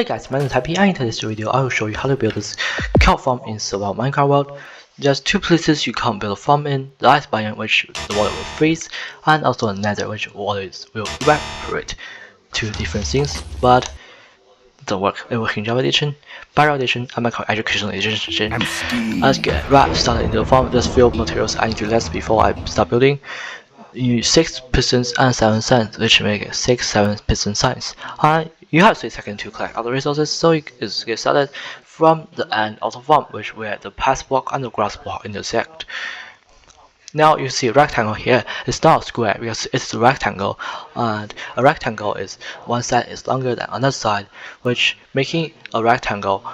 Hey guys, my name is Happy, and in today's video I will show you how to build this kelp farm in survival Minecraft world. There's two places you can't build a farm in: the ice biome, which the water will freeze, and also a nether, which water will evaporate. Two different things, but it don't work. It works in Java edition, Barrel edition, and Minecraft educational edition. Let's get right started into the farm. Just few materials I need to list before I start building. Use 6 pistons and 7 sands, which make it 7 piston signs. You have 3 seconds to collect all the resources, so you can get started from the end of the farm, which where the path block and the grass block intersect. Now you see a rectangle here. It's not a square because it's a rectangle, and a rectangle is one side is longer than another side, which making a rectangle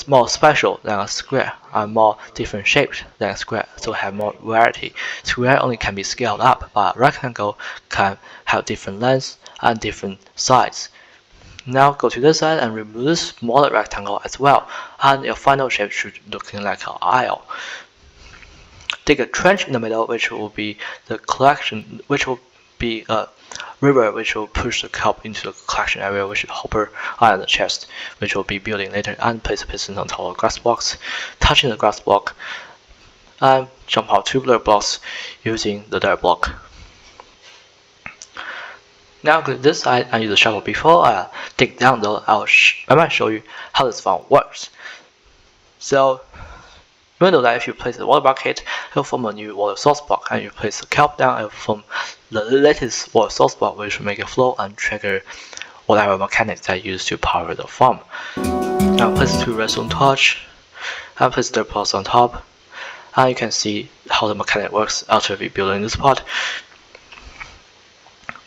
more special than a square and more different shaped than a square, so have more variety. Square only can be scaled up, but rectangle can have different lengths and different sides. Now go to this side and remove this smaller rectangle as well, and your final shape should looking like an aisle. Dig a trench in the middle, which will be the collection, which will be a river which will push the kelp into the collection area, which is hopper and the chest, which will be building later, and place the pistons on top of the grass blocks, touching the grass block, and jump out 2 blur blocks using the dirt block. Now go to this side and use the shovel. Before I dig down though, I might show you how this farm works. So you know that if you place the water bucket, it will form a new water source block, and you place the kelp down, it will form the latest water source block, which will make it flow and trigger whatever mechanics I use to power the farm. Now place 2 redstone torch and place dirt blocks on top, and you can see how the mechanic works after we build in this part.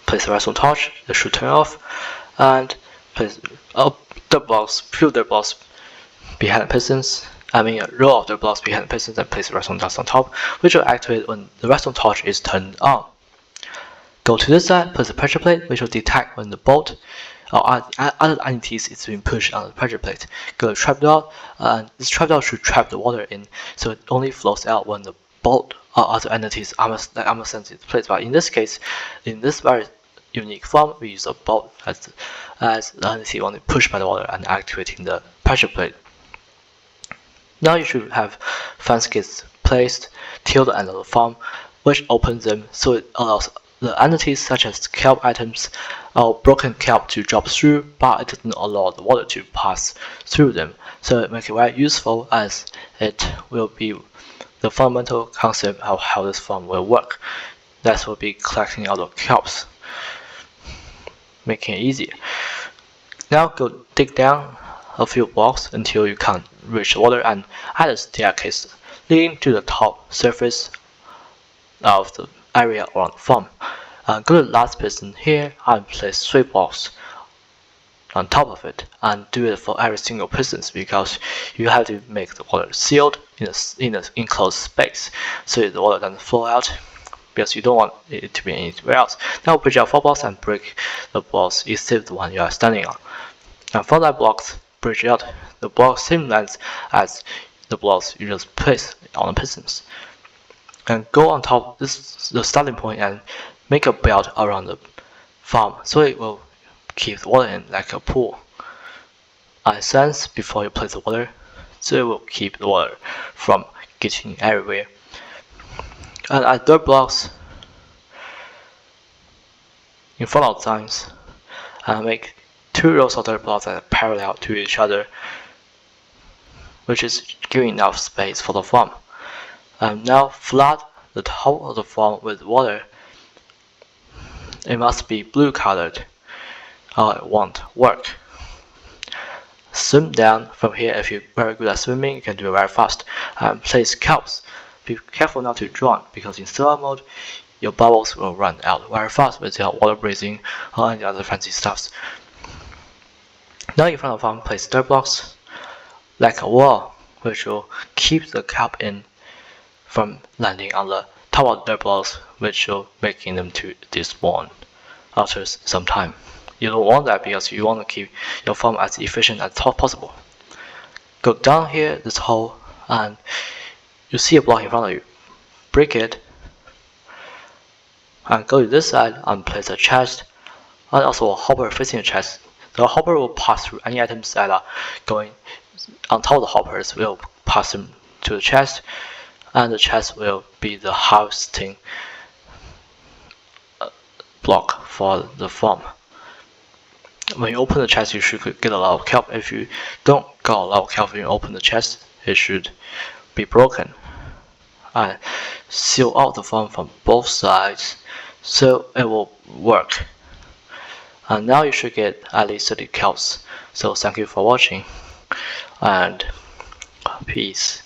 Place the redstone torch, it should turn off, and place dirt blocks, few dirt blocks behind the pistons. A row of the blocks behind the pistons, and place the redstone dust on top, which will activate when the redstone torch is turned on. Go to this side, place the pressure plate, which will detect when the bolt or other entities is being pushed on the pressure plate. Go to trapdoor, and this trapdoor should trap the water in, so it only flows out when the bolt or other entities armor sense its place. But in this case, in this very unique form, we use a bolt as the entity only pushed by the water and activating the pressure plate. Now you should have fence gates placed till the end of the farm, which opens them so it allows the entities such as kelp items or broken kelp to drop through, but it doesn't allow the water to pass through them. So it makes it very useful, as it will be the fundamental concept of how this farm will work. That will be collecting all the kelps, making it easier. Now go dig down a few blocks until you can't reach the water, and add a staircase leading to the top surface of the area around the farm. Go to the last piston here and place 3 blocks on top of it, and do it for every single pistons, because you have to make the water sealed in an enclosed space, so the water doesn't flow out, because you don't want it to be anywhere else. Now bridge out 4 blocks and break the blocks except the one you are standing on. And for that blocks, bridge out the blocks same length as the blocks you just place on the pistons, and go on top. This is the starting point, and make a belt around the farm so it will keep the water in like a pool. Add sands before you place the water, so it will keep the water from getting everywhere. And add dirt blocks in front of signs, and make 2 rows of dirt blocks that are parallel to each other, which is giving enough space for the farm. And now flood the top of the farm with water. It must be blue colored or it won't work. Swim down from here. If you're very good at swimming, you can do it very fast. And place kelps. Be careful not to drown, because in survival mode your bubbles will run out very fast without water breathing or any other fancy stuffs. Now in front of the farm, place dirt blocks like a wall, which will keep the kelp in from landing on the top of the dirt blocks, which will making them to despawn after some time. You don't want that, because you want to keep your farm as efficient as possible. Go down here, this hole, and you see a block in front of you. Break it, and go to this side and place a chest, and also a hopper facing the chest. The hopper will pass through any items that are going on top of the hoppers, will pass them to the chest, and the chest will be the hosting block for the farm. When you open the chest, you should get a lot of kelp. If you don't get a lot of kelp when you open the chest, it should be broken and seal out the farm from both sides, so it will work. And now you should get at least 30 kelps. So thank you for watching, and peace.